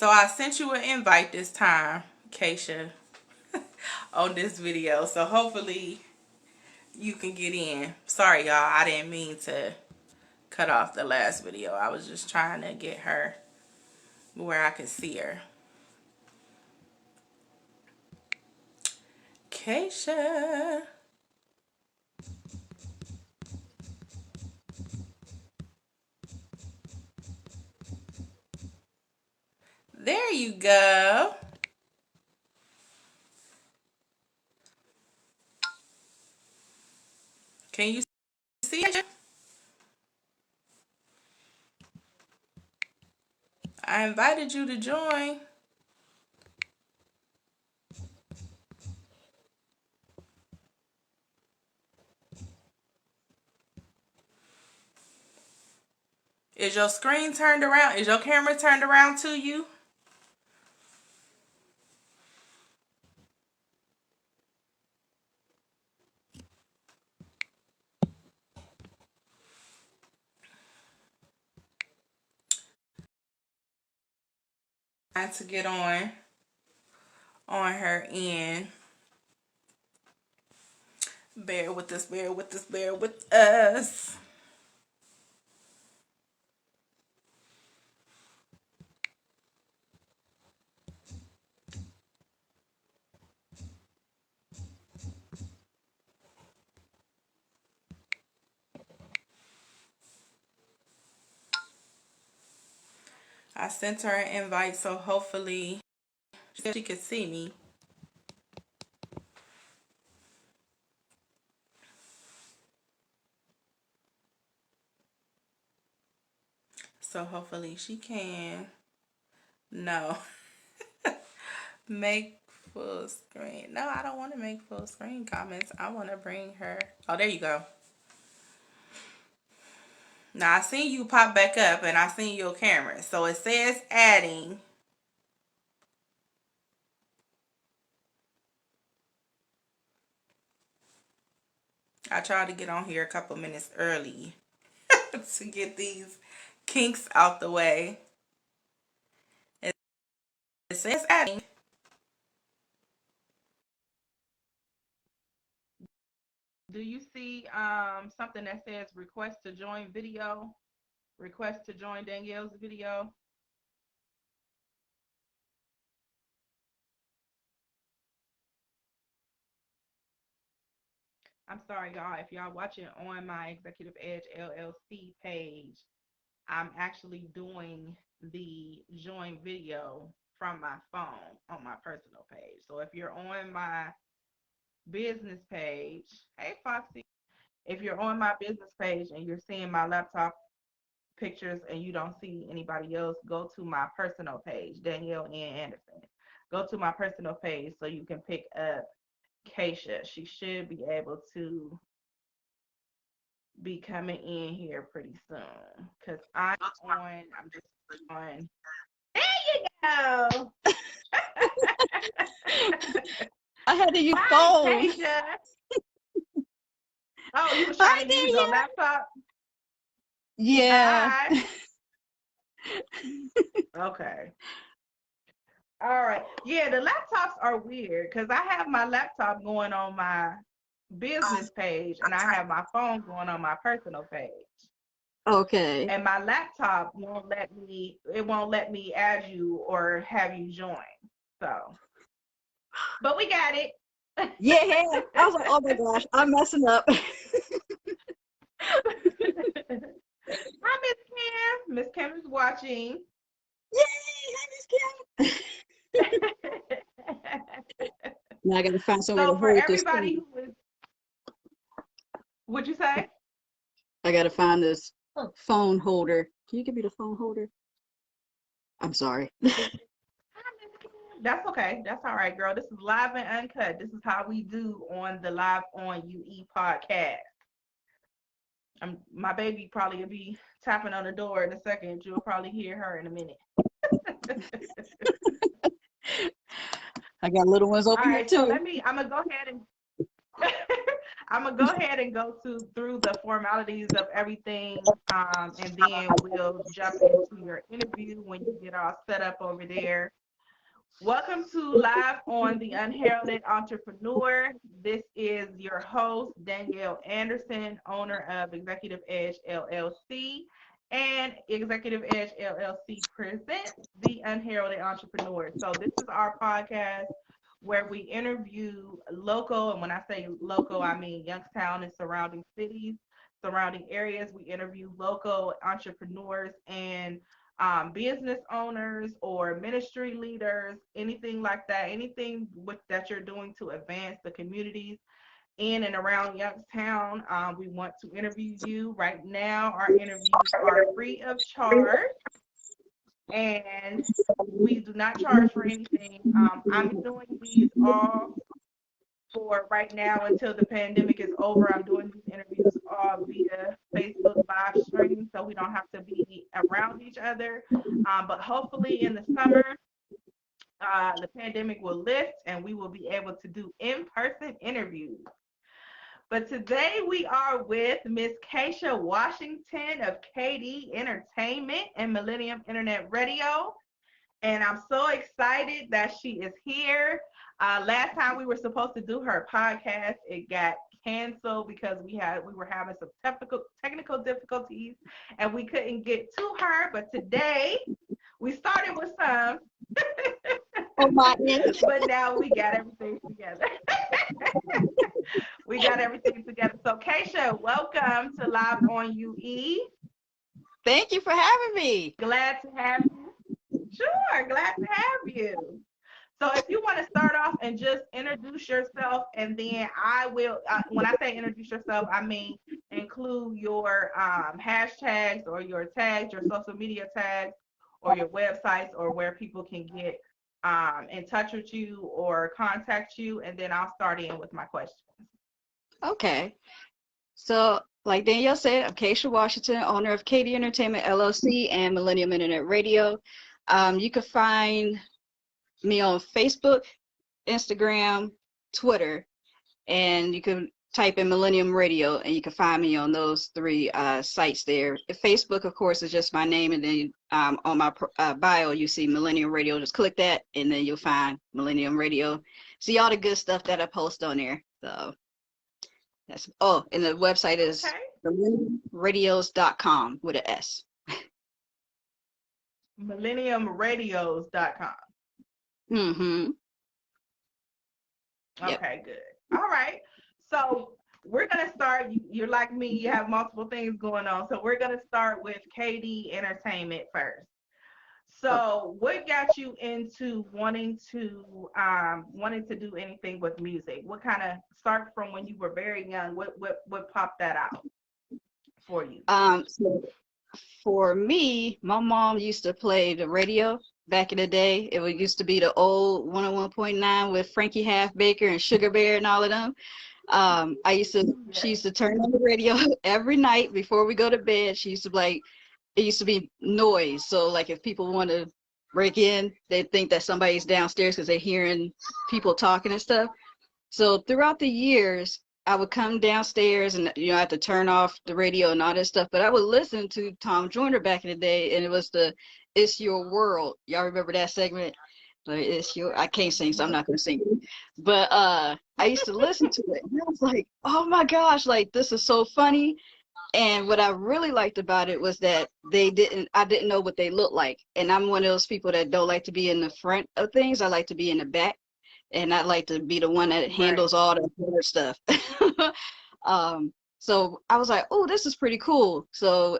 So I sent you an invite this time, Kayshia, on this video. So hopefully you can get in. Sorry, y'all. I didn't mean to cut off the last video. I was just trying to get her where I could see her. Kayshia. There you go. Can you see it? I invited you to join. Is your screen turned around? Is your camera turned around to you? Trying to get on her end. Bear with us, bear with us, bear with us. I sent her an invite, so hopefully she can see me. So hopefully she can. No. Make full screen. No, I don't want to make full screen comments. I want to bring her. Oh, there you go. Now, I seen you pop back up and I seen your camera. So it says adding. I tried to get on here a couple minutes early to get these kinks out the way. It says adding. Do you see something that says request to join video? Request to join Danielle's video? I'm sorry, y'all. If y'all watching on my Executive Edge LLC page, I'm actually doing the join video from my phone on my personal page. So if you're on my business page, hey Foxy, if you're on my business page and you're seeing my laptop pictures and you don't see anybody else, go to my personal page, Danielle N. Anderson. Go to my personal page so you can pick up Kayshia. She should be able to be coming in here pretty soon because I'm just on. There you go. I had to use Hi, phone. Kayshia. Oh, you were trying to use your laptop? Yeah. Hi. Okay. All right. Yeah, the laptops are weird because I have my laptop going on my business page and I have my phone going on my personal page. Okay. And my laptop won't let me add you or have you join. So, but we got it. Yeah. I was like, oh my gosh, I'm messing up. Hi, Miss Kim. Miss Kim is watching. Yay! Hi, Miss Kim. Now I gotta find somewhere So to for hold this everybody phone. who is, what'd you say? I gotta find this phone holder. Can you give me the phone holder? I'm sorry. That's okay. That's all right, girl. This is live and uncut. This is how we do on the Live on UE podcast. My baby probably will be tapping on the door in a second. You'll probably hear her in a minute. I got little ones over All here right, so too. I'm gonna go ahead and I'm gonna go ahead and go through the formalities of everything, and then we'll jump into your interview when you get all set up over there. Welcome to Live on the Unheralded Entrepreneur. This is your host, Danielle Anderson, owner of Executive Edge LLC. And Executive Edge LLC presents the Unheralded Entrepreneur. So, this is our podcast where we interview local, and when I say local, I mean Youngstown and surrounding cities, surrounding areas. We interview local entrepreneurs and business owners or ministry leaders, anything like that, anything that you're doing to advance the communities in and around Youngstown. We want to interview you. Right now, our interviews are free of charge, and we do not charge for anything. I'm doing these all for right now until the pandemic is over. I'm doing these interviews all via Facebook live stream, so we don't have to be around each other. But hopefully in the summer, the pandemic will lift and we will be able to do in-person interviews. But today we are with Miss Kayshia Washington of KayD Entertainment and Millennium Internet Radio. And I'm so excited that she is here. Last time we were supposed to do her podcast, it got canceled because we were having some technical difficulties and we couldn't get to her. But today we started with some, but now we got everything together. We got everything together. So Kayshia, welcome to Live on UE. Thank you for having me. Glad to have you. Sure, glad to have you. So if you want to start off and just introduce yourself, and then I will, when I say introduce yourself, I mean include your hashtags or your tags, your social media tags, or your websites, or where people can get in touch with you or contact you, and then I'll start in with my questions. Okay. So, like Danielle said, I'm Kayshia Washington, owner of KayD Entertainment LLC and Millennium Internet Radio. You can find me on Facebook, Instagram, Twitter, and you can type in Millennium Radio and you can find me on those three sites there. Facebook, of course, is just my name, and then on my bio, you see Millennium Radio. Just click that, and then you'll find Millennium Radio. See all the good stuff that I post on there. So that's, oh, and the website is millenniumradios.com with an S. MillenniumRadios.com. Mm-hmm. Okay, yep. Good. All right. So we're going to start. You're like me. You have multiple things going on. So we're going to start with KayD Entertainment first. So what got you into wanting to do anything with music? What kind of start from when you were very young? What popped that out for you? So for me, my mom used to play the radio back in the day. It used to be the old 101.9 with Frankie Halfbaker and Sugar Bear and all of them. She used to turn on the radio every night before we go to bed. She used to be like, it used to be noise. So like if people want to break in, they think that somebody's downstairs because they're hearing people talking and stuff. So throughout the years, I would come downstairs and, I had to turn off the radio and all this stuff, but I would listen to Tom Joyner back in the day, and it was the It's Your World. Y'all remember that segment? I can't sing, so I'm not going to sing it. But I used to listen to it, and I was like, oh my gosh, like this is so funny. And what I really liked about it was that I didn't know what they looked like. And I'm one of those people that don't like to be in the front of things. I like to be in the back. And I like to be the one that handles all the other stuff. So I was like, oh, this is pretty cool. So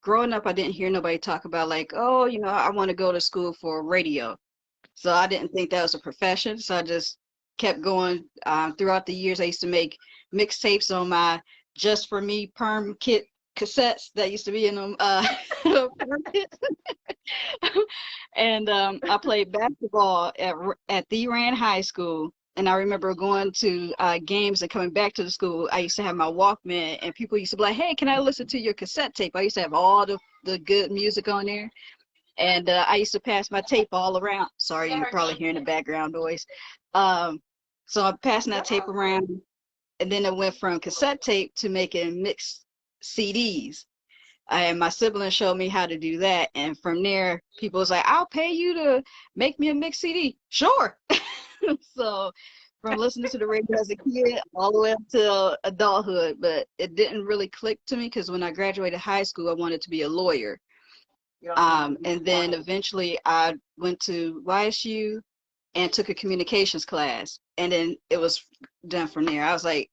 growing up, I didn't hear nobody talk about like, oh, I want to go to school for radio. So I didn't think that was a profession. So I just kept going. Throughout the years, I used to make mixtapes on my Just For Me perm kit cassettes that used to be in them perm kits. And I played basketball at the Rand High School. And I remember going to games and coming back to the school. I used to have my Walkman, and people used to be like, hey, can I listen to your cassette tape? I used to have all the good music on there. And I used to pass my tape all around. Sorry, you're probably hearing the background noise. So I'm passing that tape around. and then it went from cassette tape to making mixed CDs. And my sibling showed me how to do that. And from there, people was like, I'll pay you to make me a mixed CD. Sure. So from listening to the radio as a kid all the way up to adulthood, but it didn't really click to me because when I graduated high school, I wanted to be a lawyer. And then eventually I went to YSU and took a communications class. And then it was done from there. I was like,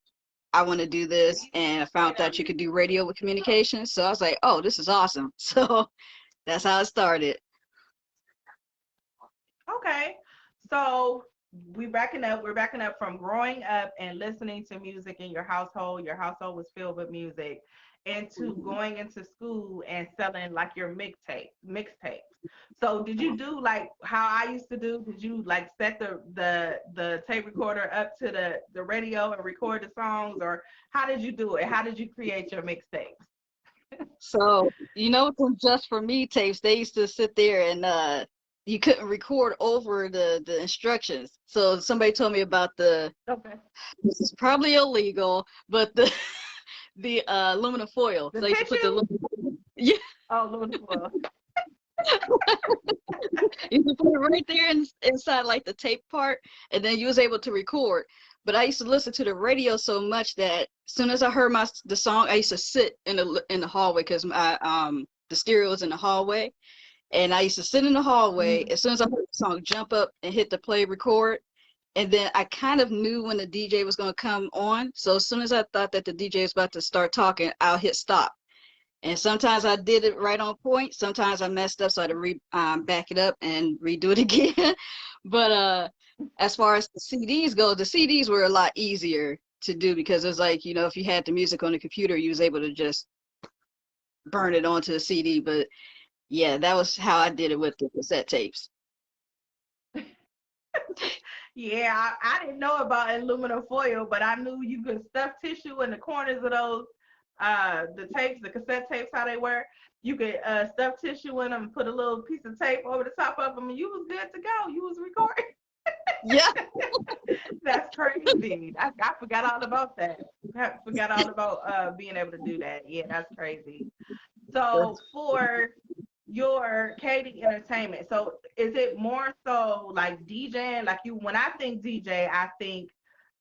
I want to do this, and I found out you could do radio with communications. So I was like, oh, this is awesome. So that's how it started. Okay. So we're backing up. We're backing up from growing up and listening to music in your household. Your household was filled with music, into going into school and selling like your mixtapes. So did you do like how I used to do? Did you like set the tape recorder up to the radio and record the songs, or how did you do it? How did you create your mixtapes? So, you know, from Just For Me tapes, they used to sit there and you couldn't record over the instructions. So somebody told me about Okay. this is probably illegal, but the aluminum foil. The So I used to put the tissue? yeah, Oh, Louisville. you could put it right there inside like the tape part, and then you was able to record. But I used to listen to the radio so much that as soon as I heard the song, I used to sit in the hallway because my the stereo was in the hallway, and I used to sit in the hallway. Mhm. As soon as I heard the song, jump up and hit the play record, and then I kind of knew when the DJ was going to come on. So as soon as I thought that the DJ was about to start talking, I'll hit stop. And sometimes I did it right on point. Sometimes I messed up, so I had to back it up and redo it again. But as far as the CDs go, the CDs were a lot easier to do because it was like, you know, if you had the music on the computer, you was able to just burn it onto the CD. But yeah, that was how I did it with the cassette tapes. Yeah, I didn't know about aluminum foil, but I knew you could stuff tissue in the corners of those the tapes, the cassette tapes, how they were. You could stuff tissue in them and put a little piece of tape over the top of them, and you was good to go. You was recording. Yeah. That's crazy. I forgot all about that. I forgot all about being able to do that. Yeah, that's crazy. So for your KayD Entertainment, so is it more so like DJing? Like you, when I think DJ, I think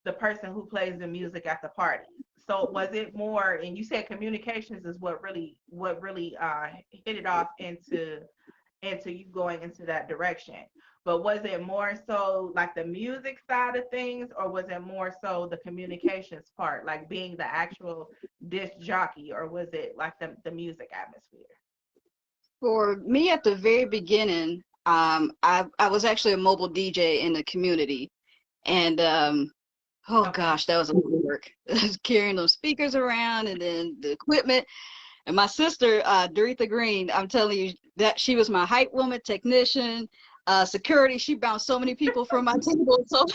the person who plays the music at the party. So was it more? And you said communications is what really hit it off into you going into that direction. But was it more so like the music side of things, or was it more so the communications part, like being the actual disc jockey, or was it like the music atmosphere? For me at the very beginning, I was actually a mobile DJ in the community. And oh Okay. gosh, that was a lot of work. Carrying those speakers around and then the equipment. And my sister, Doretha Green, I'm telling you that she was my hype woman, technician, security. She bounced so many people from my table. So,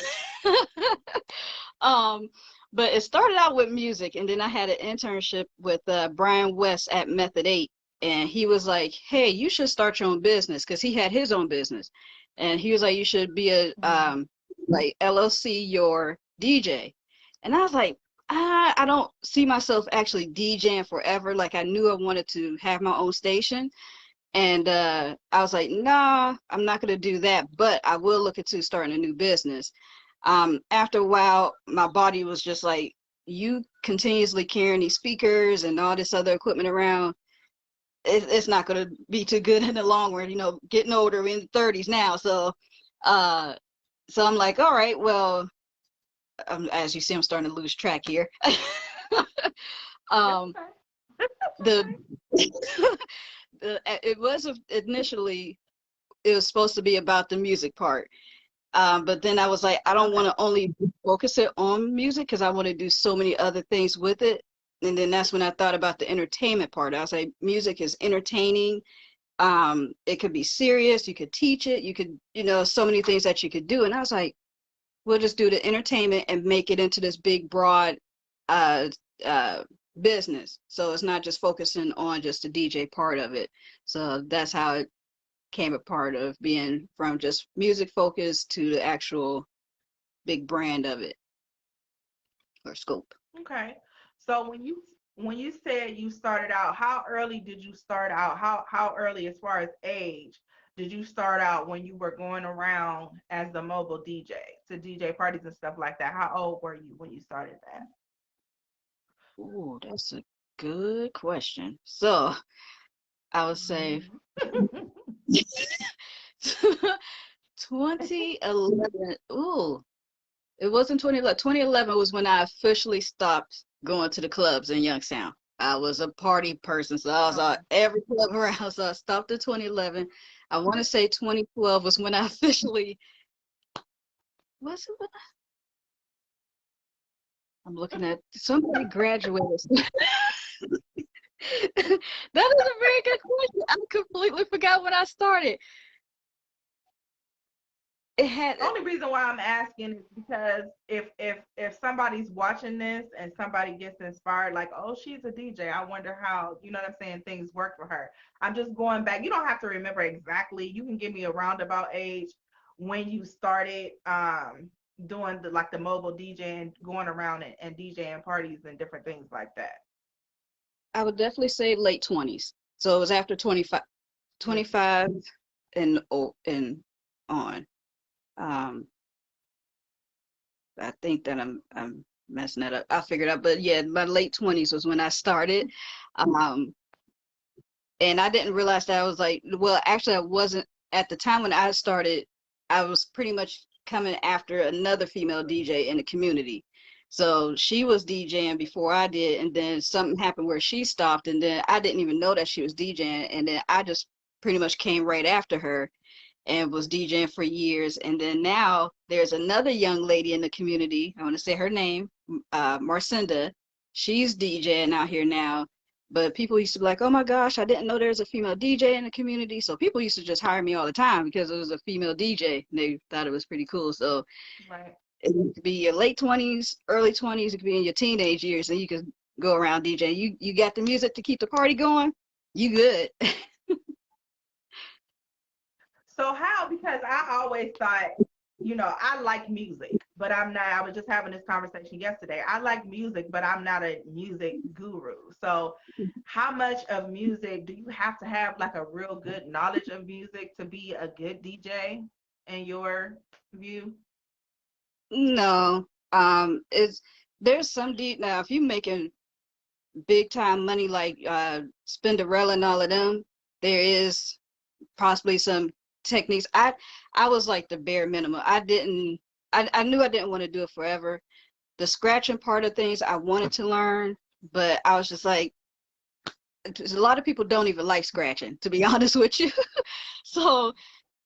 um, but it started out with music, and then I had an internship with Brian West at Method 8, and he was like, "Hey, you should start your own business," because he had his own business, and he was like, "You should be a Mm-hmm. like LLC your DJ," and I was like, I don't see myself actually DJing forever. Like I knew I wanted to have my own station. And I was like, nah, I'm not going to do that, but I will look into starting a new business. After a while, my body was just like, you continuously carrying these speakers and all this other equipment around. It's not going to be too good in the long run, you know, getting older, we're in the 30s now. Uh, so I'm like, all right, well, as you see, I'm starting to lose track here. That's um, okay. the, Okay. it was initially, it was supposed to be about the music part. But then I was like, I don't want Okay. to only focus it on music because I want to do so many other things with it. And then that's when I thought about the entertainment part. I was like, music is entertaining. It could be serious. You could teach it. You could, you know, so many things that you could do. And I was like, we'll just do the entertainment and make it into this big, broad uh, uh, business. So it's not just focusing on just the DJ part of it. So that's how it came a part of being from just music focused to the actual big brand of it or scope. Okay. So when you said you started out, how early did you start out? How early as far as age did you start out when you were going around as the mobile DJ to DJ parties and stuff like that? How old were you when you started that? Ooh, that's a good question. So I would say Mhm. 2011. Ooh, it wasn't 2011. 2011 was when I officially stopped going to the clubs in Youngstown. I was a party person, so I was Okay. at every club around. So I stopped in 2011. I want to say 2012 was when I officially was it when I'm looking at somebody graduated. That is a very good question. I completely forgot when I started. It had Only reason why I'm asking is because if somebody's watching this and somebody gets inspired, like, oh, she's a DJ, I wonder how, you know what I'm saying, things work for her. I'm just going back. You don't have to remember exactly. You can give me a roundabout age when you started doing the mobile DJing, going around and DJing parties and different things like that. I would definitely say late 20s. So it was after 25, Like, 25 and on. Um, I think that I'm messing that up. I figured out, but yeah, my late 20s was when I started. Um, and I didn't realize that I was like, well, actually, I wasn't at the time when I started. I was pretty much coming after another female DJ in the community. So she was DJing before I did, and then something happened where she stopped, and then I didn't even know that she was DJing, and then I just pretty much came right after her and was DJing for years. And then now there's another young lady in the community. I want to say her name, Marcinda. She's DJing out here now. But people used to be like, oh my gosh, I didn't know there's a female DJ in the community. So people used to just hire me all the time because it was a female DJ. And they thought it was pretty cool. So right. it could be your late 20s, early 20s, it could be in your teenage years, and you could go around DJing. You got the music to keep the party going, you good. So how? Because I always thought, I like music, but I'm not. I was just having this conversation yesterday. I like music, but I'm not a music guru. So how much of music do you have to have like a real good knowledge of music to be a good DJ in your view? No, it's there's some deep now. If you making big time money like Spinderella and all of them, there is possibly some techniques. I was like the bare minimum. I knew I didn't want to do it forever. The scratching part of things I wanted to learn, but I was just like, a lot of people don't even like scratching, to be honest with you. So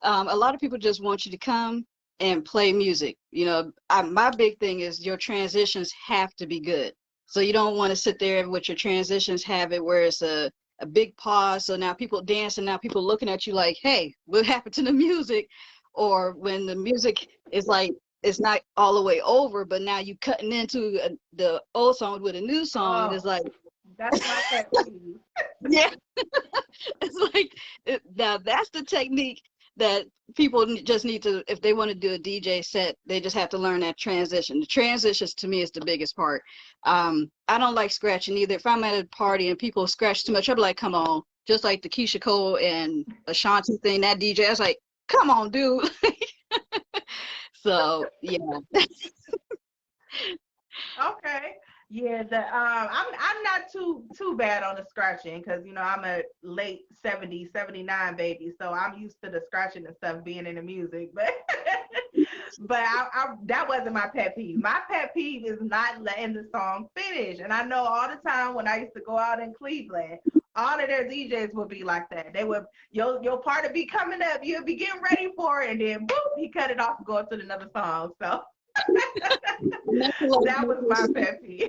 a lot of people just want you to come and play music. My big thing is your transitions have to be good. So you don't want to sit there with your transitions, have it where it's a big pause. So now people dancing, now people looking at you like, hey, what happened to the music? Or when the music is like, it's not all the way over, but now you cutting into the old song with a new song, and it's Oh, like, that's my pet peeve. yeah, it's like now that's the technique that people just need to, if they want to do a DJ set, they just have to learn that transition. The transitions to me is the biggest part. I don't like scratching either. If I'm at a party and people scratch too much, I'll be like, come on. Just like the Keisha Cole and Ashanti thing, that DJ, I was like, come on, dude. So yeah. Okay. Yeah, I'm not too bad on the scratching because I'm a late 70s, 79 baby, so I'm used to the scratching and stuff being in the music. But that wasn't my pet peeve. My pet peeve is not letting the song finish. And I know all the time when I used to go out in Cleveland, all of their DJs would be like that. They would your part would be coming up, you'll be getting ready for it, and then boop, he cut it off and go to another song. So that was my pet peeve.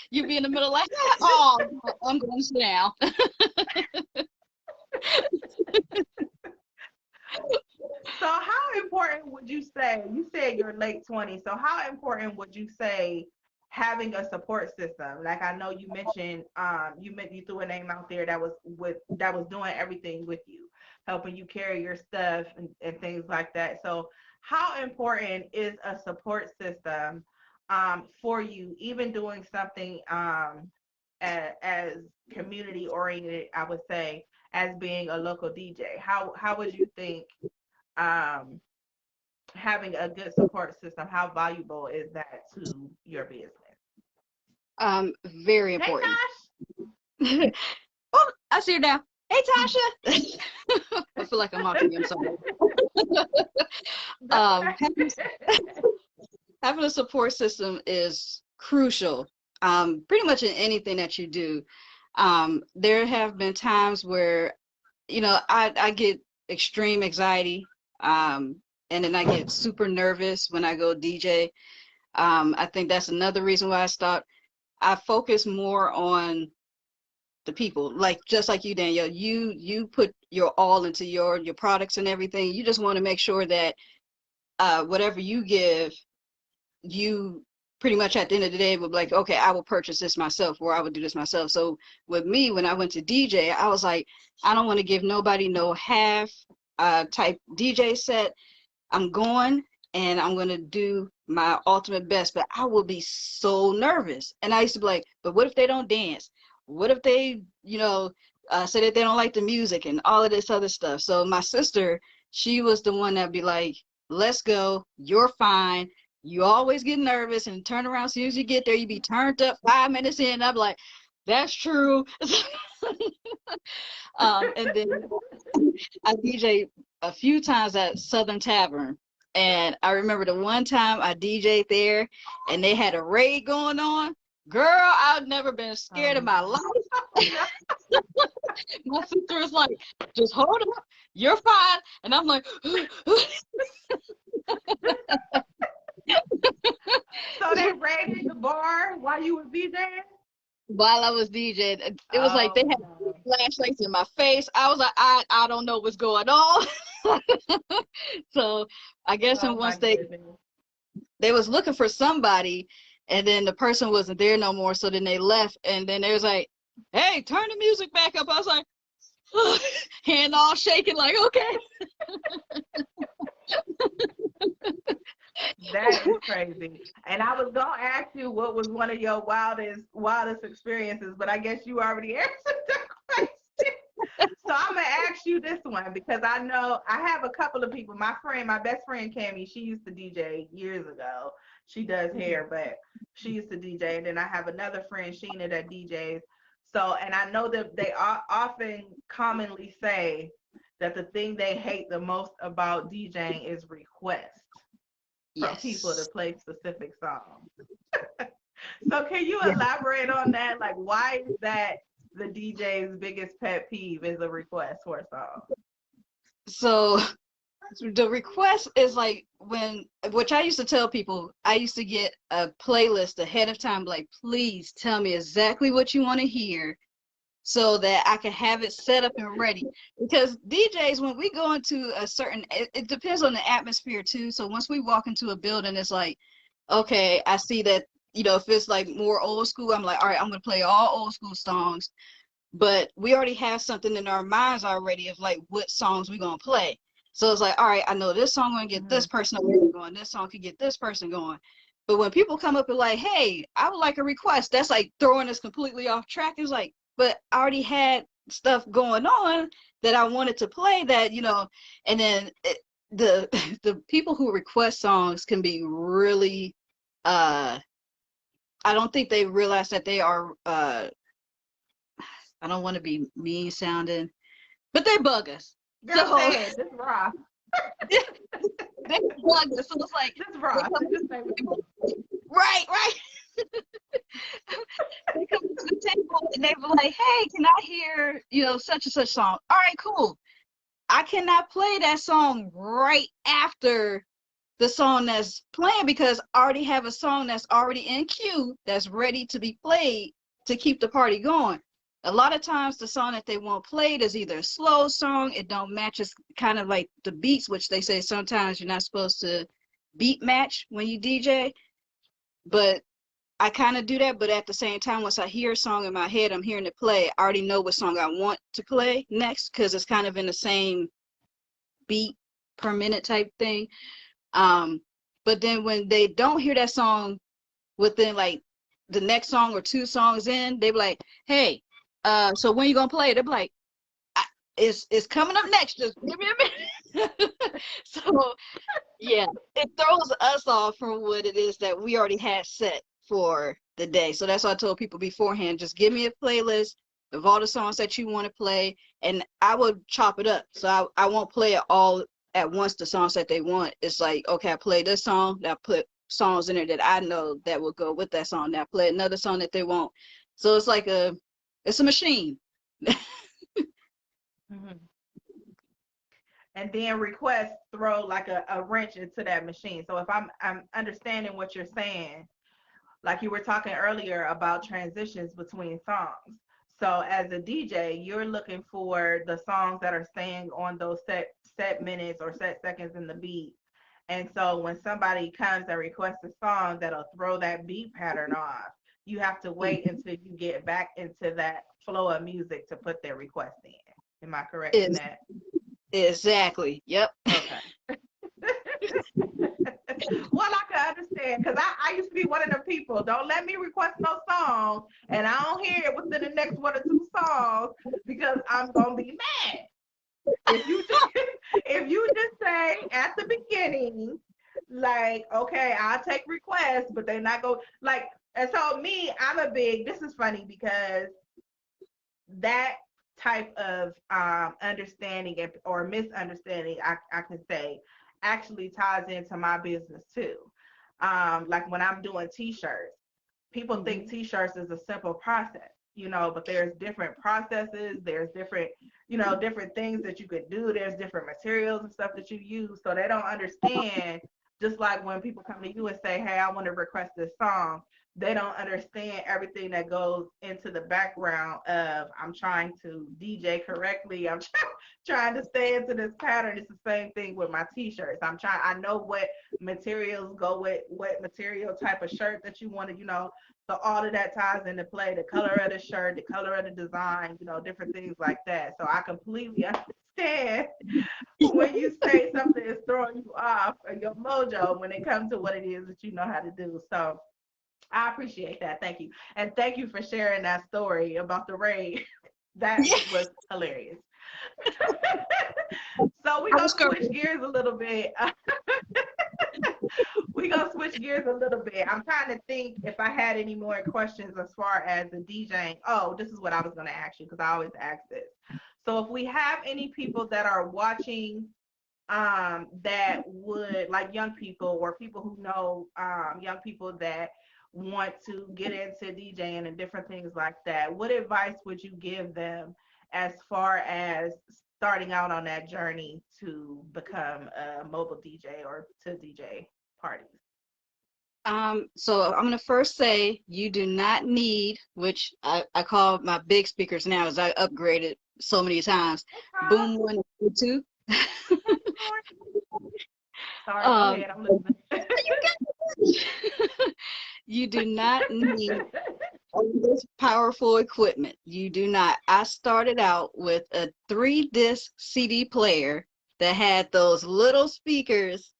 You be in the middle like, oh, I'm going to sit down. So how important would you say, you said you're late 20s, so how important would you say having a support system? Like I know you mentioned you threw a name out there that was doing everything with you, helping you carry your stuff and things like that. So how important is a support system for you, even doing something as community oriented, I would say, as being a local DJ? How would you think um, having a good support system, how valuable is that to your business? Very Hey, important. Tosh. Oh, I see her now. Hey, Tasha. I feel like I'm mocking you. I'm sorry. That's um, having, okay. having a support system is crucial. Pretty much in anything that you do. There have been times where, I get extreme anxiety, and then I get super nervous when I go DJ. I think that's another reason why I stopped. I focus more on the people, like just like you, Danielle. You put your all into your products and everything. You just want to make sure that whatever you give, you pretty much at the end of the day will be like, okay, I will purchase this myself, or I would do this myself. So with me, when I went to DJ, I was like, I don't want to give nobody no half type DJ set. I'm going and I'm going to do my ultimate best, but I will be so nervous. And I used to be like, but what if they don't dance? What if they, say that they don't like the music and all of this other stuff? So my sister, she was the one that'd be like, let's go. You're fine. You always get nervous and turn around as soon as you get there, you be turned up 5 minutes in. I'm like, that's true. And then I DJ a few times at Southern Tavern. And I remember the one time I DJ'd there and they had a raid going on. Girl, I've never been scared in my life. My sister was like, just hold up, you're fine. And I'm like, So they raided the bar while you were DJing? while I was DJing, it was like they Oh had no. flashlights in my face. I was like, I don't know what's going on. So I guess, Oh and my once goodness. they was looking for somebody, and then the person wasn't there no more, so then they left, and then they was like, hey, turn the music back up. I was like, hand all shaking, like, okay. That is crazy. And I was gonna ask you what was one of your wildest experiences, but I guess you already answered the question. So I'm gonna ask you this one because I know I have a couple of people. My best friend Cami, she used to DJ years ago. She does hair, but she used to DJ. And then I have another friend, Sheena, that DJs. So, and I know that they often commonly say that the thing they hate the most about DJing is requests from people to Yes. play specific songs. So can you Yeah. elaborate on that? Like, why is that the DJ's biggest pet peeve is a request for a song? So the request is like which I used to tell people, I used to get a playlist ahead of time, like, please tell me exactly what you want to hear so that I can have it set up and ready. Because DJs, when we go into a certain, it depends on the atmosphere too. So once we walk into a building, it's like, okay, I see that, if it's like more old school, I'm like, all right, I'm going to play all old school songs. But we already have something in our minds already of like what songs we're going to play. So it's like, all right, I know this song going to get this Mm-hmm. person going, this song could get this person going. But when people come up and like, hey, I would like a request, that's like throwing us completely off track. It's like, but I already had stuff going on that I wanted to play that, and then the the people who request songs can be really, uh, I don't think they realize that they are, I don't want to be mean sounding, but they bug us. Girl, So say it. This raw. they bug us. So it's like This they raw. come, Just say what you want. right. They come to the table and they be like, "Hey, can I hear, such and such song?" All right, cool. I cannot play that song right after the song that's playing because I already have a song that's already in queue that's ready to be played to keep the party going. A lot of times the song that they want played is either a slow song, it don't matches kind of like the beats, which they say sometimes you're not supposed to beat match when you DJ, but I kind of do that, but at the same time, once I hear a song in my head, I'm hearing it play, I already know what song I want to play next because it's kind of in the same beat per minute type thing. Um, but then when they don't hear that song within like the next song or 2 songs in, they be like, hey, so when you gonna play it? They be like, it's coming up next. Just give me a minute. So yeah, it throws us off from what it is that we already had set for the day. So that's why I told people beforehand, just give me a playlist of all the songs that you want to play, and I will chop it up. So I won't play it all at once, the songs that they want. It's like, okay, I play this song, I put songs in there that I know that will go with that song. Now I play another song that they want. So it's like it's a machine. Mhm. And then requests throw like a wrench into that machine. So if I'm understanding what you're saying, like you were talking earlier about transitions between songs. So as a DJ, you're looking for the songs that are staying on those set minutes or set seconds in the beat. And so when somebody comes and requests a song that'll throw that beat pattern off, you have to wait until you get back into that flow of music to put their request in. Am I correct in Is that? exactly. Yep. Okay. Well, I can understand because I used to be one of the people. Don't let me request no song and I don't hear it within the next 1 or 2 songs because I'm gonna be mad. If you just if you just say at the beginning, like, okay, I'll take requests, but they're not go like. And so me, I'm a big. This is funny because that type of understanding or misunderstanding, I can say, actually ties into my business too. Like when I'm doing T-shirts, people think T-shirts is a simple process, but there's different processes, there's different, different things that you could do, there's different materials and stuff that you use, so they don't understand. Just like when people come to you and say, hey, I want to request this song, they don't understand everything that goes into the background of I'm trying to DJ correctly. I'm trying to stay into this pattern. It's the same thing with my T-shirts. I know what materials go with what material type of shirt that you want to, so all of that ties into play, the color of the shirt, the color of the design, different things like that. So I completely understand when you say something is throwing you off or your mojo when it comes to what it is that you know how to do. So I appreciate that. Thank you. And thank you for sharing that story about the raid. That Yeah. was hilarious. So we're I going was to switch going. gears a little bit. We're going to switch gears a little bit. I'm trying to think if I had any more questions as far as the DJing. Oh, this is what I was going to ask you because I always ask this. So if we have any people that are watching that would, like young people or people who know young people that want to get into DJing and different things like that, what advice would you give them as far as starting out on that journey to become a mobile DJ or to DJ parties? So I'm gonna first say you do not need, which I call my big speakers now as I upgraded so many times, Okay. boom 1 and 2. Sorry, go um, ahead. I'm listening. you do not need all this powerful equipment. You do not. I started out with a 3-disc CD player that had those little speakers.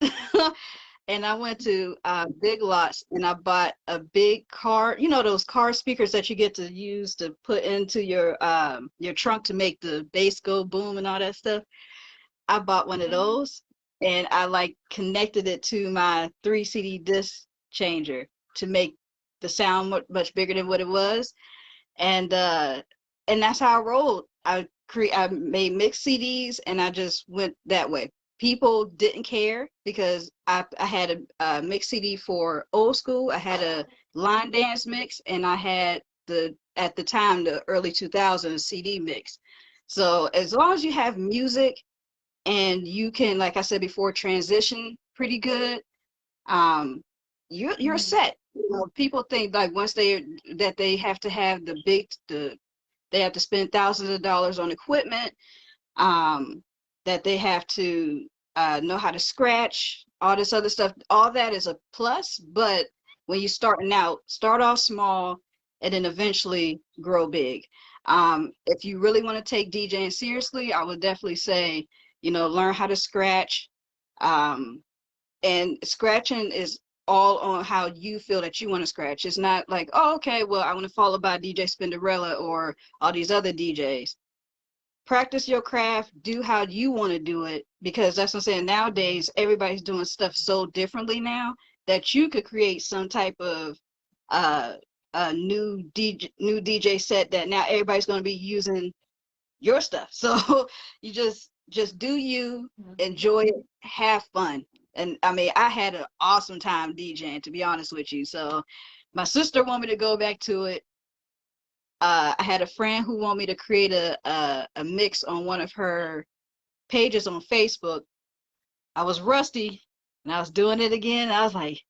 And I went to Big Lots and I bought a big car, those car speakers that you get to use to put into your trunk to make the bass go boom and all that stuff. I bought one of Mhm. those and I like connected it to my 3 CD disc changer to make the sound much bigger than what it was. And that's how I rolled. I made mixed CDs and I just went that way. People didn't care because I had a mix CD for old school. I had a line dance mix and I had at the time the early 2000s CD mix. So as long as you have music and you can, like I said before, transition pretty good, um, you're Mhm. set. People think like once they have to have they have to spend thousands of dollars on equipment, that they have to know how to scratch, all this other stuff. All that is a plus, but when you're starting out, start off small and then eventually grow big. If you really want to take DJing seriously, I would definitely say, learn how to scratch. Um, and scratching is all on how you feel that you want to scratch. It's not like, oh, okay, well, I want to follow by DJ Spinderella or all these other DJs. Practice your craft, do how you want to do it, because that's what I'm saying. Nowadays, everybody's doing stuff so differently now that you could create some type of a new DJ set that now everybody's going to be using your stuff. So you just do you, enjoy it, have fun. And I mean, I had an awesome time DJing, to be honest with you. So my sister wanted me to go back to it. I had a friend who wanted me to create a mix on one of her pages on Facebook. I was rusty and I was doing it again. I was like,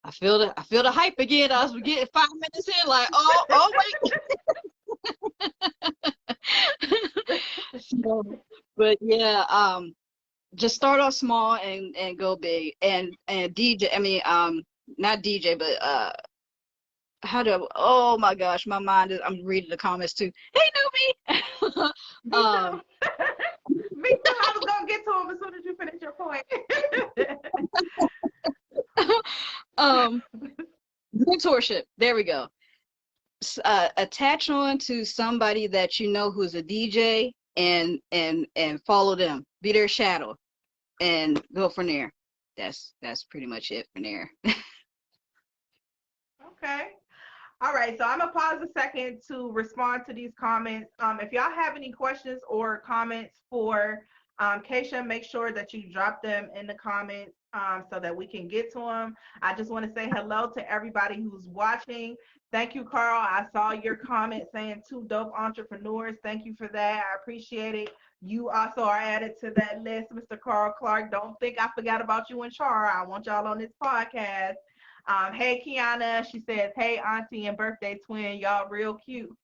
I feel the hype again. I was getting 5 minutes in, like, oh wait. So, but yeah, just start off small and go big. And DJ, I mean, not DJ, but oh my gosh, my mind is, I'm reading the comments too. Hey, newbie. Me too. Me too. I was gonna get to him as soon as you finish your point. Mentorship. There we go. Attach on to somebody that you know who's a DJ and follow them. Be their shadow and go from there. That's pretty much it from there. Okay. All right, so I'm gonna pause a second to respond to these comments. If y'all have any questions or comments for Kayshia, make sure that you drop them in the comments so that we can get to them. I just want to say hello to everybody who's watching. Thank you, Carl. I saw your comment saying 2 dope entrepreneurs. Thank you for that. I appreciate it. You also are added to that list, Mr. Carl Clark. Don't think I forgot about you and Char. I want y'all on this podcast. Hey, Kiana, she says, hey, auntie and birthday twin, y'all real cute.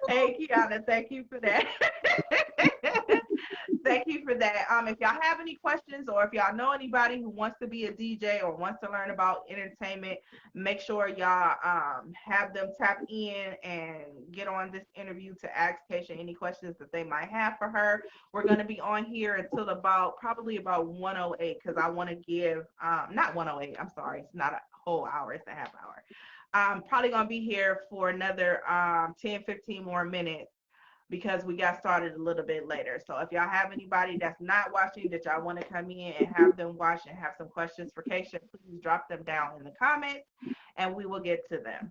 Hey, Kiana, thank you for that. Thank you for that. If y'all have any questions or if y'all know anybody who wants to be a DJ or wants to learn about entertainment, make sure y'all have them tap in and get on this interview to ask Kayshia any questions that they might have for her. We're going to be on here until probably about 1:08 because I want to give, not 1:08, I'm sorry, it's not a whole hour, it's a half hour. I'm probably going to be here for another 10, 15 more minutes because we got started a little bit later. So if y'all have anybody that's not watching that y'all want to come in and have them watch and have some questions for Kayshia, please drop them down in the comments and we will get to them.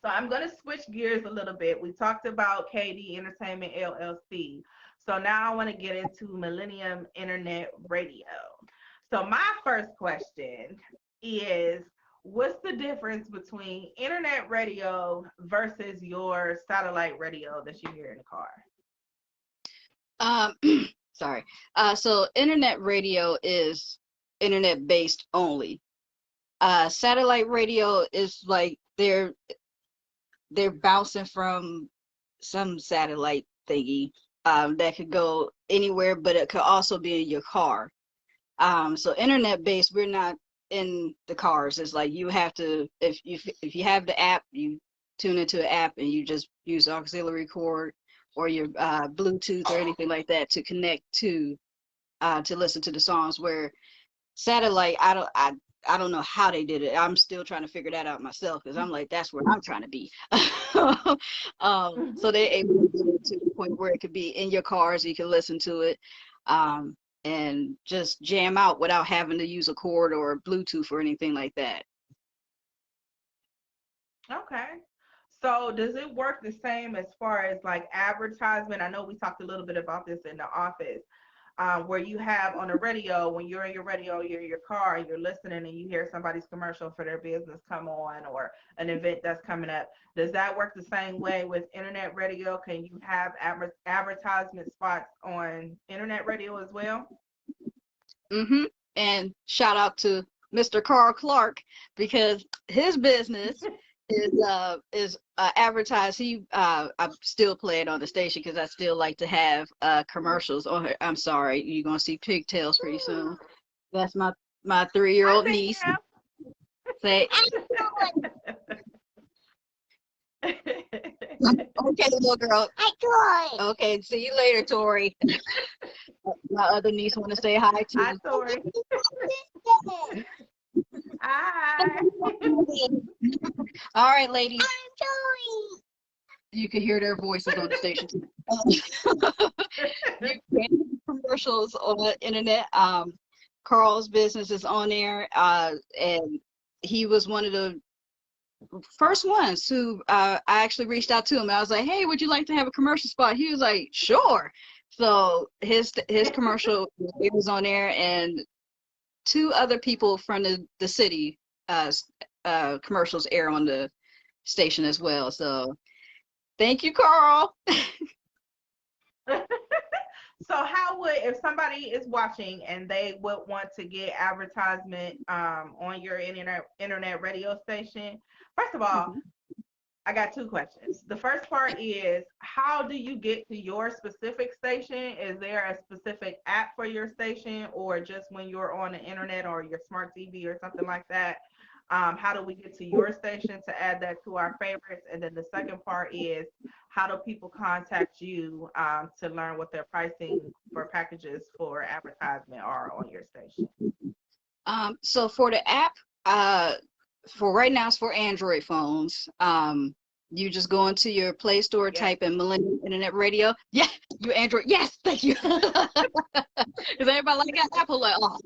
So I'm going to switch gears a little bit. We talked about KayD Entertainment LLC. So now I want to get into Millennium Internet Radio. So my first question is, what's the difference between internet radio versus your satellite radio that you hear in the car? Sorry. So internet radio is internet based only. Satellite radio is like they're bouncing from some satellite thingy that could go anywhere, but it could also be in your car. So internet based, we're not in the cars. It's like you have to, if you have the app, you tune into the app and you just use auxiliary cord or your Bluetooth or anything like that to connect to listen to the songs. Where satellite, I don't know how they did it. I'm still trying to figure that out myself because I'm like, that's where I'm trying to be. So they're able to get it to the point where it could be in your cars, you can listen to it. And just jam out without having to use a cord or Bluetooth or anything like that. Okay. So does it work the same as far as like advertisement? I know we talked a little bit about this in the office, where you have on the radio, when you're in your radio, you're in your car and you're listening and you hear somebody's commercial for their business come on or an event that's coming up. Does that work the same way with internet radio? Can you have advertisement spots on internet radio as well? Mm-hmm. And shout out to Mr. Carl Clark because his business is advertised. I still play it on the station because I still like to have commercials on her. I'm sorry, you're gonna see pigtails pretty soon. That's my 3-year-old niece. Say, okay, little girl. Hi, Tori. Okay, see you later, Tori. My other niece want to say hi too. Hi, Tori. Hi. All right, ladies. You can hear their voices on the station. You can hear commercials on the internet. Carl's business is on there, and he was one of the first ones who I actually reached out to him. I was like, "Hey, would you like to have a commercial spot?" He was like, "Sure." So his commercial it was on there, and two other people from the city commercials air on the station as well. So thank you, Carl. So how would, if somebody is watching and they would want to get advertisement on your internet radio station? First of all, Mhm. I got two questions. The first part is, how do you get to your specific station? Is there a specific app for your station, or just when you're on the internet or your smart TV or something like that? How do we get to your station to add that to our favorites? And then the second part is, how do people contact you to learn what their pricing for packages for advertisement are on your station? So for the app, for right now, it's for Android phones. You just go into your Play Store, Yes. type in Millennium Internet Radio. Yeah, you Android. Yes, thank you. Because everybody like got Apple, like, oh.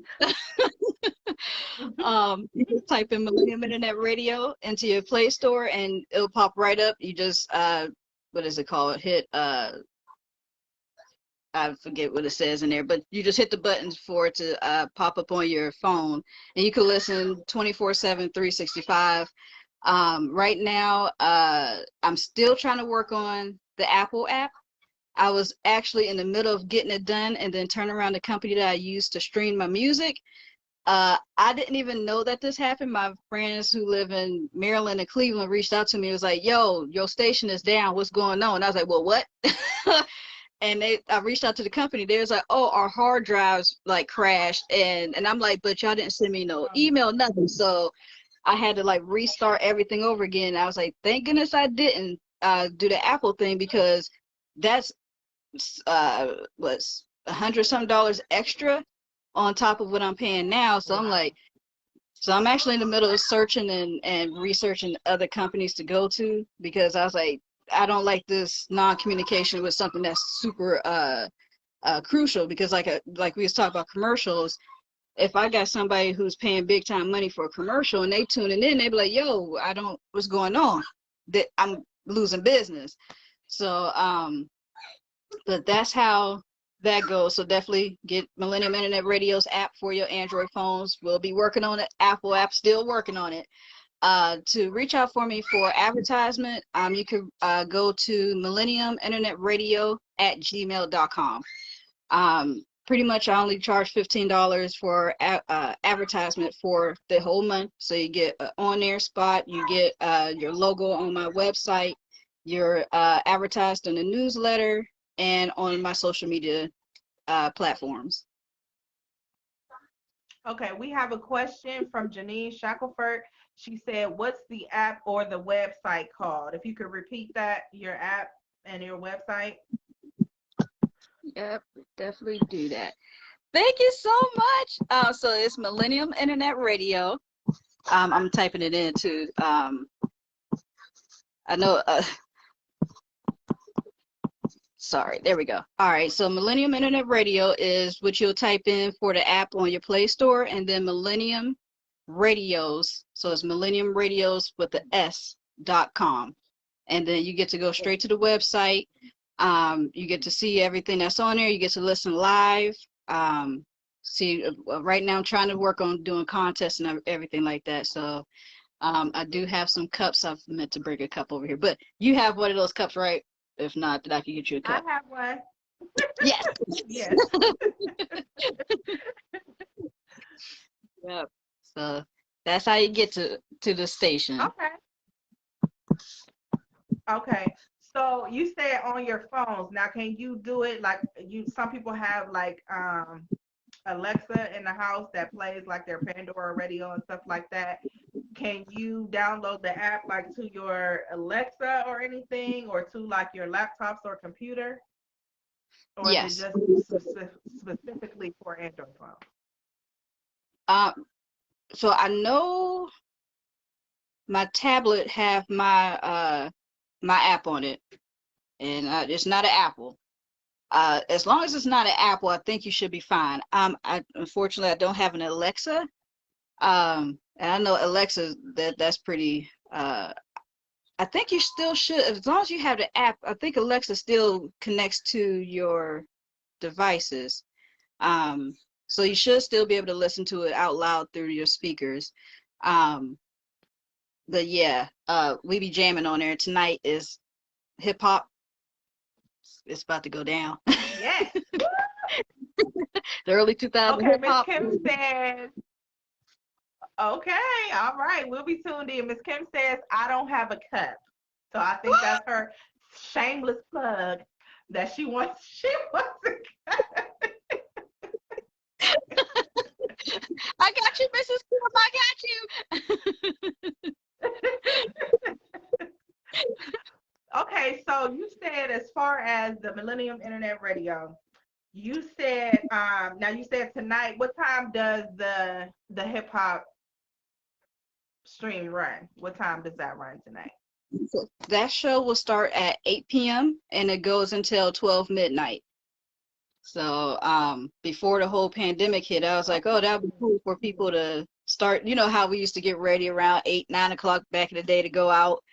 You just type in Millennium Internet Radio into your Play Store, and it'll pop right up. You just what is it called? Hit I forget what it says in there, but you just hit the buttons for it to pop up on your phone, and you can listen 24/7, 365. Right now, I'm still trying to work on the Apple app. I was actually in the middle of getting it done, and then turn around the company that I used to stream my music. I didn't even know that this happened. My friends who live in Maryland and Cleveland reached out to me. It was like, "Yo, your station is down. What's going on?" And I was like, "Well, what?" And I reached out to the company. They was like, "Oh, our hard drives like crashed," and I'm like, "But y'all didn't send me no email, nothing." So I had to like restart everything over again. I was like, "Thank goodness I didn't do the Apple thing, because that's was $100 extra on top of what I'm paying now." So I'm like, so I'm actually in the middle of searching and researching other companies to go to, because I was like, I don't like this non-communication with something that's super crucial, because like we was talking about commercials. If I got somebody who's paying big time money for a commercial and they tuning in, they be like, "Yo, I don't, what's going on?" That I'm losing business. So but that's how that goes. So definitely get Millennium Internet Radio's app for your Android phones. We'll be working on it. Apple app still working on it. To reach out for me for advertisement, you can go to millenniuminternetradio@gmail.com. Pretty much I only charge $15 for advertisement for the whole month. So you get an on-air spot, you get your logo on my website, you're advertised in the newsletter, and on my social media platforms. Okay, we have a question from Janine Shackelford. She said, "What's the app or the website called?" If you could repeat that, your app and your website. Yep, definitely do that. Thank you so much. So it's Millennium Internet Radio. I'm typing it into. I know. Sorry, there we go. All right, so Millennium Internet Radio is what you'll type in for the app on your Play Store, and then Millennium Radios. So it's Millennium Radios with the S.com. And then you get to go straight to the website. You get to see everything that's on there. You get to listen live. See, right now I'm trying to work on doing contests and everything like that. So I do have some cups. I've meant to bring a cup over here, but you have one of those cups, right? If not, then I can get you a I cup. have one. Yes. Yes. Yep. So that's how you get to the station. Okay. Okay. So you said on your phones. Now, can you do it like you? Some people have like Alexa in the house that plays like their Pandora radio and stuff like that. Can you download the app like to your Alexa or anything, or to like your laptops or computer? Or is it Yes. just specifically for Android phones? so I know my tablet have my app on it, and it's not an Apple. As long as it's not an Apple, I think you should be fine. Unfortunately I don't have an Alexa. And I know Alexa, that's pretty. I think you still should, as long as you have the app. I think Alexa still connects to your devices. Um, so you should still be able to listen to it out loud through your speakers. Um, but yeah, we be jamming on there. Tonight is hip hop. It's about to go down. Yes. The early 2000 Okay, hip Miss hop. Kim says, okay, all right, we'll be tuned in. Miss Kim says, I don't have a cup. So I think that's her shameless plug that she wants a cup. I got you, Mrs. Kim. I got you. Okay, so you said as far as the Millennium Internet Radio, you said now you said tonight, what time does the hip hop stream run? What time does that run tonight? So that show will start at 8 p.m. and it goes until 12 midnight. So before the whole pandemic hit, I was like, oh, that would be cool for people to start. You know how we used to get ready around 8, 9 o'clock back in the day to go out.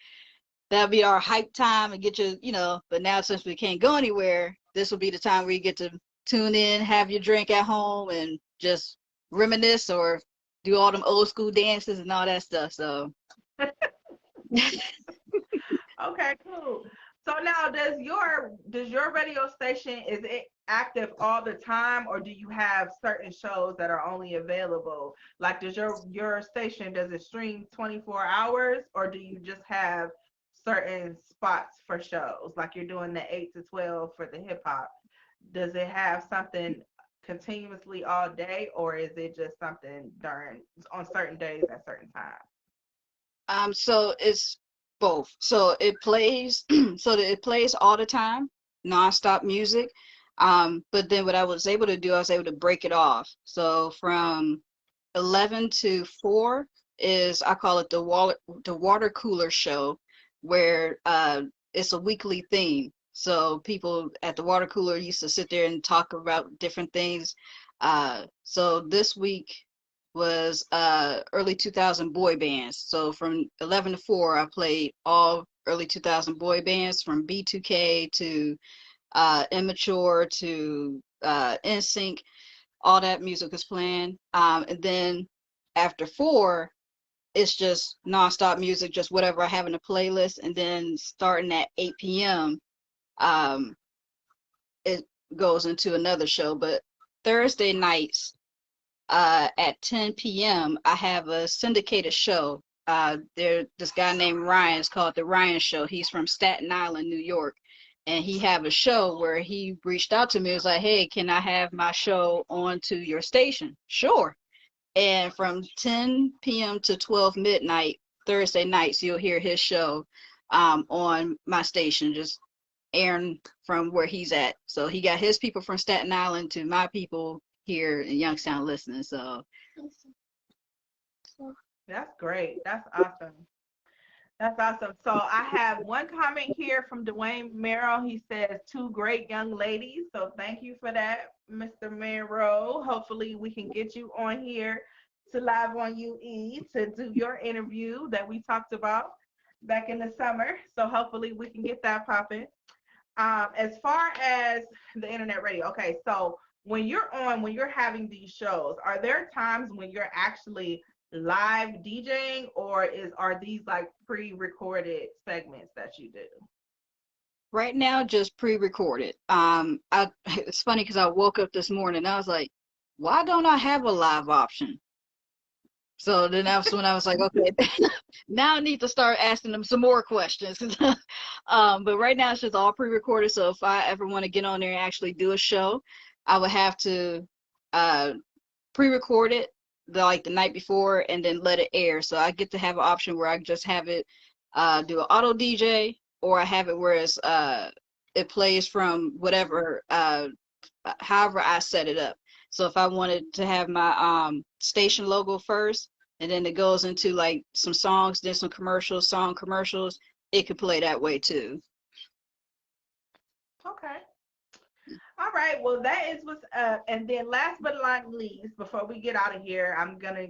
That'd be our hype time and get your. But now since we can't go anywhere, this will be the time where you get to tune in, have your drink at home, and just reminisce or do all them old school dances and all that stuff. So. Okay, cool. So now does your radio station, is it active all the time, or do you have certain shows that are only available? Like does your station, does it stream 24 hours, or do you just have certain spots for shows? Like you're doing the 8 to 12 for the hip hop. Does it have something continuously all day, or is it just something during on certain days at certain times? So it's both. So it plays, so that it plays all the time, nonstop music. But then what I was able to do, I was able to break it off. So from 11 to 4 is, I call it the water cooler show, where it's a weekly theme. So people at the water cooler used to sit there and talk about different things. So this week was early 2000 boy bands. So from 11 to 4, I played all early 2000 boy bands, from B2K to Immature to NSYNC. All that music was playing. And then after 4, it's just nonstop music, just whatever I have in the playlist. And then starting at 8 p.m., um, it goes into another show. But Thursday nights, at 10 p.m., I have a syndicated show. This guy named Ryan. It's called The Ryan Show. He's from Staten Island, New York. And he have a show where he reached out to me. He was like, hey, can I have my show on to your station? Sure. And from 10 p.m. to 12 midnight, Thursday nights, you'll hear his show on my station, just airing from where he's at. So he got his people from Staten Island to my people here in Youngstown listening. So That's great. That's awesome. That's awesome. So I have one comment here from Dwayne Merrill. He says, two great young ladies. So thank you for that, Mr. Merrill. Hopefully we can get you on here to Live on UE to do your interview that we talked about back in the summer. So hopefully we can get that popping. As far as the internet radio, okay, so when you're having these shows, are there times when you're actually live DJing, or are these like pre-recorded segments that you do? right now, just pre-recorded. It's funny because I woke up this morning and I was like, why don't I have a live option? So then that's when I was like, okay, now I need to start asking them some more questions. But right now it's just all pre-recorded. So if I ever want to get on there and actually do a show, I would have to uh, pre-record it like the night before and then let it air. So I get to have an option where I just have it do an auto DJ, or I have it where it plays from whatever however I set it up. So if I wanted to have my station logo first and then it goes into like some songs, then some commercials, song commercials. It could play that way too. Okay. All right. Well, that is what's up. And then last but not least, before we get out of here, I'm gonna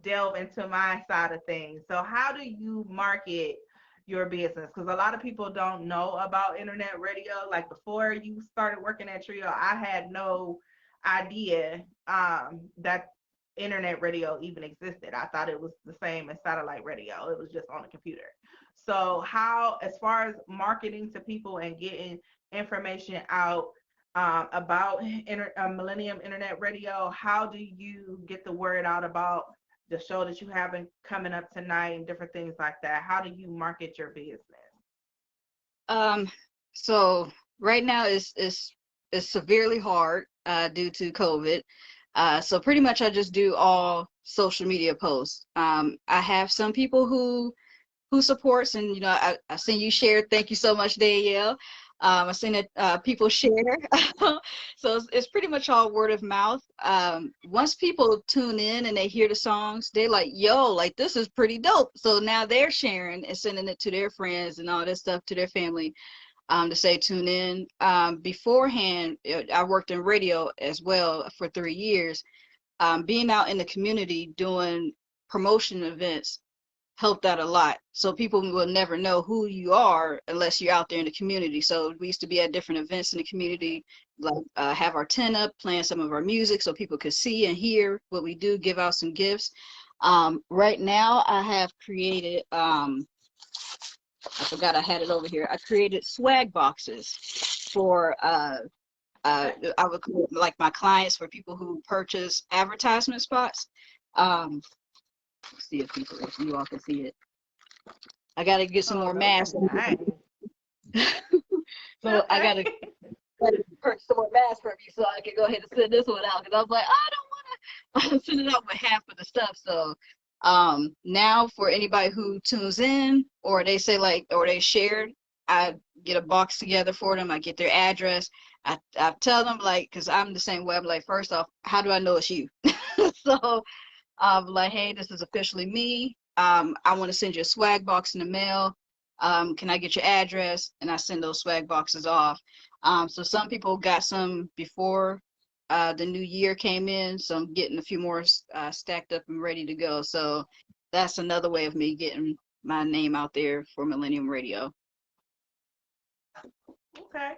delve into my side of things. So how do you market your business? Because a lot of people don't know about internet radio. Like before you started working at Trio, I had no idea that internet radio even existed. I thought it was the same as satellite radio. It was just on a computer. So how, as far as marketing to people and getting information out about Millennium Internet Radio, how do you get the word out about the show that you have coming up tonight and different things like that? How do you market your business? Um, so right now is severely hard due to COVID. So pretty much I just do all social media posts. I have some people who supports, and I seen you share. Thank you so much, Danielle. I seen that people share. So it's pretty much all word of mouth. Once people tune in and they hear the songs, they like, yo, like this is pretty dope. So now they're sharing and sending it to their friends and all this stuff to their family, to say tune in. Beforehand, I worked in radio as well for 3 years. Being out in the community doing promotion events helped out a lot. So people will never know who you are unless you're out there in the community. So we used to be at different events in the community, like have our tent up, playing some of our music so people could see and hear what we do, give out some gifts. Right now I have created, I forgot I had it over here. I created swag boxes for, I would call it like my clients, for people who purchase advertisement spots. See if you all can see it. I gotta get some more masks. Nice. So I gotta purchase some more masks for me so I can go ahead and send this one out, because I was like, I don't want to send it out with half of the stuff. So now for anybody who tunes in, or they say like, or they shared, I get a box together for them. I get their address. I tell them, like, because I'm the same way. I'm like, first off, how do I know it's you? So like, hey, this is officially me. I want to send you a swag box in the mail. Can I get your address? And I send those swag boxes off. So some people got some before the new year came in, so I'm getting a few more stacked up and ready to go. So that's another way of me getting my name out there for Millennium Radio. Okay.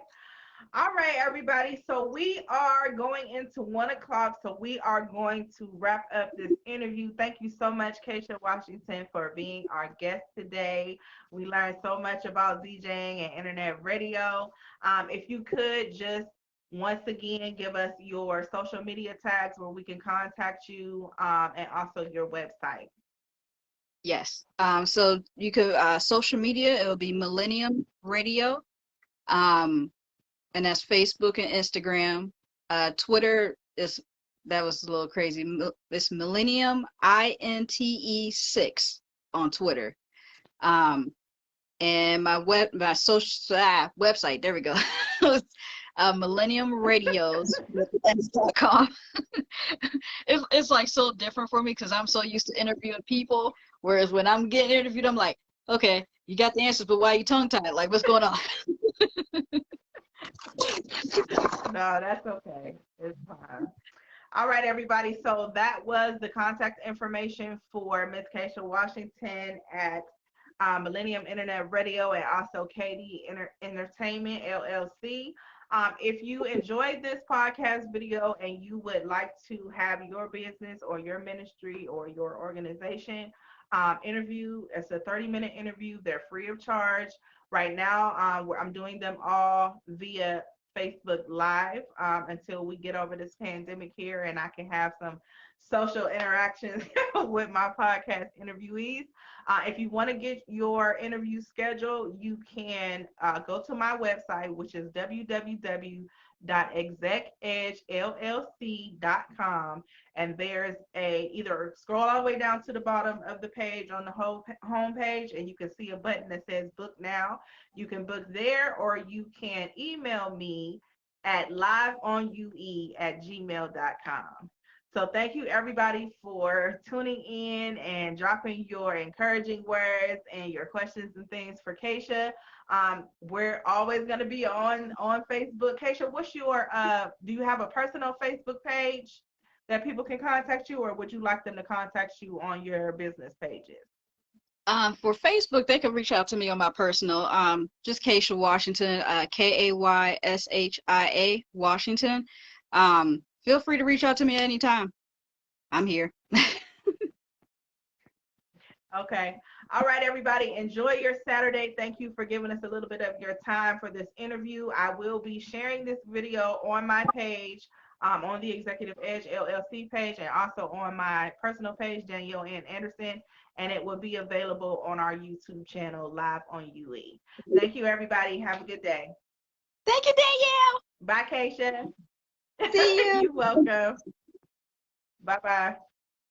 All right, everybody. So we are going into 1 o'clock. So we are going to wrap up this interview. Thank you so much, Kayshia Washington, for being our guest today. We learned so much about DJing and internet radio. If you could just once again give us your social media tags where we can contact you, and also your website. Yes. So you could social media. It will be Millennium Radio. And that's Facebook and Instagram. Twitter is, that was a little crazy. It's Millennium INTE6 on Twitter. And my social website, there we go. millenniumradios.com. It's like so different for me because I'm so used to interviewing people, whereas when I'm getting interviewed, I'm like, okay, you got the answers, but why are you tongue tied? Like, what's going on? No, that's okay. It's fine. All right, everybody. So that was the contact information for Miss Kayshia Washington at Millennium Internet Radio, and also KayD Entertainment LLC. If you enjoyed this podcast video and you would like to have your business or your ministry or your organization interview, it's a 30-minute interview. They're free of charge. Right now, I'm doing them all via Facebook Live until we get over this pandemic here and I can have some social interactions with my podcast interviewees. If you want to get your interview scheduled, you can go to my website, which is www.execedgellc.com. And there's either scroll all the way down to the bottom of the page on the whole home page, and you can see a button that says book now. You can book there, or you can email me at liveonue@gmail.com. So thank you everybody for tuning in and dropping your encouraging words and your questions and things for Kayshia. We're always going to be on Facebook. Kayshia, what's your do you have a personal Facebook page that people can contact you, or would you like them to contact you on your business pages? For Facebook, they can reach out to me on my personal, just Kayshia Washington, Kayshia Washington. Feel free to reach out to me anytime. I'm here. Okay. All right, everybody. Enjoy your Saturday. Thank you for giving us a little bit of your time for this interview. I will be sharing this video on my page, on the Executive Edge LLC page, and also on my personal page, Danielle N. Anderson, and it will be available on our YouTube channel live on UE. Thank you, everybody. Have a good day. Thank you, Danielle. Bye, Kayshia. See you. You're welcome. Bye-bye.